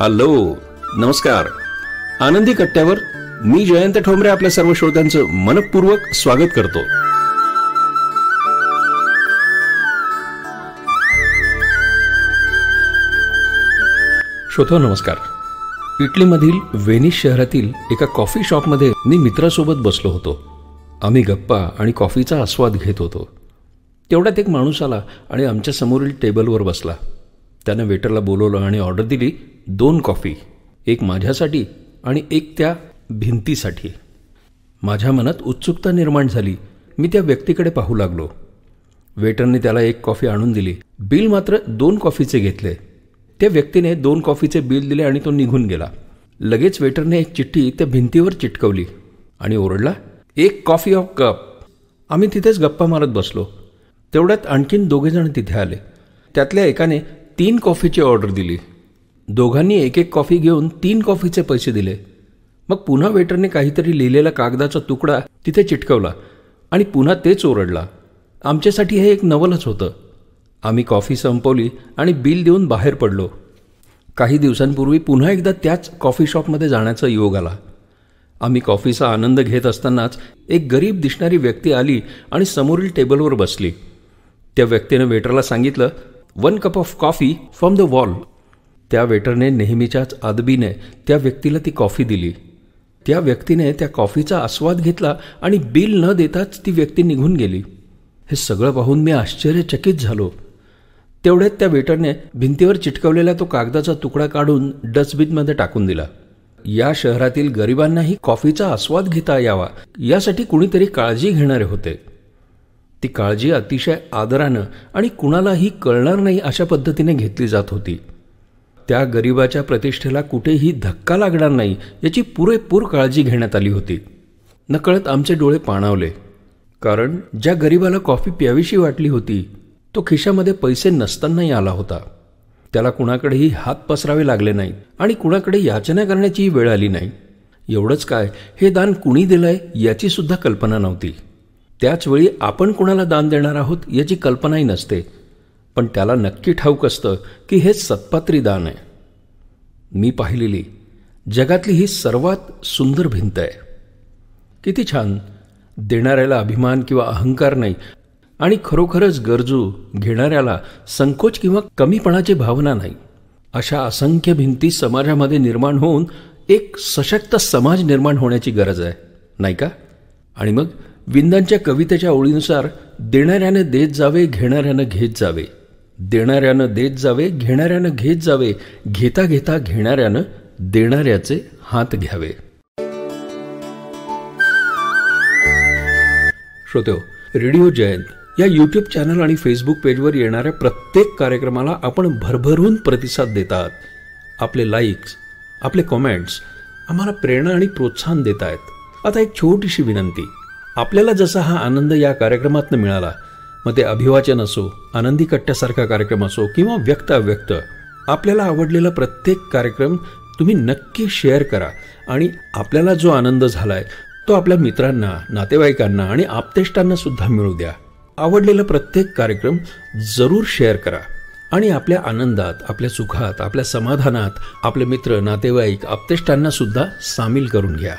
Hello, नमस्कार. आनंदी कट्ट्यावर मी जयंत ठोंबरे आपल्या सर्व श्रोत्यांचं मनपूर्वक स्वागत करतो. श्रोतो नमस्कार. इटलीमधील व्हेनिस शहरातील एका कॉफी शॉपमध्ये मी मित्रासोबत बसलो होतो. आम्ही गप्पा आणि कॉफीचा आस्वाद घेत होतो. तेवढ्यात एक माणूस आला आणि आमच्या समोरील टेबलवर बसला. त्यानं वेटरला बोलवलं आणि ऑर्डर दिली 2 कॉफी, एक माझ्यासाठी आणि एक त्या भिंतीसाठी. माझ्या मनात उत्सुकता निर्माण झाली. मी त्या व्यक्तीकडे पाहू लागलो. वेटरने त्याला 1 कॉफी आणून दिली. बिल मात्र 2 कॉफीचे घेतले. त्या व्यक्तीने 2 कॉफीचे बिल दिले आणि तो निघून गेला. लगेच वेटरने एक चिठ्ठी त्या भिंतीवर चिटकवली आणि ओरडला, 1 कॉफी ऑफ कप. आम्ही तिथेच गप्पा मारत बसलो. तेवढ्यात आणखीन 2 जण तिथे आले. त्यातल्या एकाने 3 कॉफीची ऑर्डर दिली. दोघांनी 1-1 कॉफी घेऊन 3 कॉफीचे पैसे दिले. मग पुन्हा वेटरने काहीतरी लिहिलेला कागदाचा तुकडा तिथे चिटकवला आणि पुन्हा तेच ओरडला. आमच्यासाठी हे एक नवलच होतं. आम्ही कॉफी संपवली आणि बिल देऊन बाहेर पडलो. काही दिवसांपूर्वी पुन्हा एकदा त्याच कॉफी शॉपमध्ये जाण्याचा योग आला. आम्ही कॉफीचा आनंद घेत असतानाच एक गरीब दिसणारी व्यक्ती आली आणि समोरील टेबलवर बसली. त्या व्यक्तीनं वेटरला सांगितलं, 1 cup of coffee from the wall. त्या वेटरने नेहमीच्याच अदबीने त्या व्यक्तीला ती कॉफी दिली. त्या व्यक्तीने त्या कॉफीचा आस्वाद घेतला आणि बिल न देताच ती व्यक्ती निघून गेली. हे सगळं पाहून मी आश्चर्यचकित झालो. तेवढ्यात त्या वेटरने भिंतीवर चिटकवलेला तो कागदाचा तुकडा काढून डस्टबिनमध्ये टाकून दिला. या शहरातील गरिबांनाही कॉफीचा आस्वाद घेता यावा यासाठी कुणीतरी काळजी घेणारे होते. ती काळजी अतिशय आदरानं आणि कुणालाही कळणार नाही अशा पद्धतीने घेतली जात होती. त्या गरिबाच्या प्रतिष्ठेला कुठेही धक्का लागणार नाही याची पुरेपूर काळजी घेण्यात आली होती. नकळत आमचे डोळे पाणावले. कारण ज्या गरिबाला कॉफी प्यावीशी वाटली होती तो खिशामध्ये पैसे नसतानाही आला होता. त्याला कुणाकडेही हात पसरावे लागले नाहीत आणि कुणाकडे याचना करण्याचीही वेळ आली नाही. एवढंच काय, हे दान कुणी दिलंय याची सुद्धा कल्पना नव्हती. त्याचवेळी आपण कुणाला दान देणार आहोत याची कल्पनाही नसते. पण त्याला नक्की ठाऊक असतं की हे सत्पात्री दान आहे. मी पाहिलेली जगातली ही सर्वात सुंदर भिंत आहे. किती छान. देणाऱ्याला अभिमान किंवा अहंकार नाही आणि खरोखरच गरजू घेणाऱ्याला संकोच किंवा कमीपणाची भावना नाही. अशा असंख्य भिंती समाजामध्ये निर्माण होऊन एक सशक्त समाज निर्माण होण्याची गरज आहे, नाही का? आणि मग विंदांच्या कवितेच्या ओळीनुसार देणाऱ्यानं देत जावे, घेणाऱ्यानं घेत जावे. देणाऱ्यानं देत जावे, घेणाऱ्यानं घेत जावे. घेता घेता घेणाऱ्यानं देणाऱ्याचे हात घ्यावे. श्रोत्यो, रेडिओ जयंत या यूट्यूब चॅनल आणि फेसबुक पेजवर येणाऱ्या प्रत्येक कार्यक्रमाला आपण भरभरून प्रतिसाद देतात. आपले लाईक्स, आपले कॉमेंट्स आम्हाला प्रेरणा आणि प्रोत्साहन देत आहेत. आता एक छोटीशी विनंती. आपल्याला जसा हा आनंद या कार्यक्रमातून मिळाला, मग ते अभिवाचन असो, आनंदी कट्ट्यासारखा कार्यक्रम असो किंवा व्यक्त अव्यक्त, आपल्याला आवडलेला प्रत्येक कार्यक्रम तुम्ही नक्की शेअर करा आणि आपल्याला जो आनंद झालाय तो आपल्या मित्रांना, नातेवाईकांना आणि आप्तेष्टांना सुद्धा मिळू द्या. आवडलेला प्रत्येक कार्यक्रम जरूर शेअर करा आणि आपल्या आनंदात, आपल्या सुखात, आपल्या समाधानात आपले मित्र, नातेवाईक, आप्तेष्टांना सुद्धा सामील करून घ्या.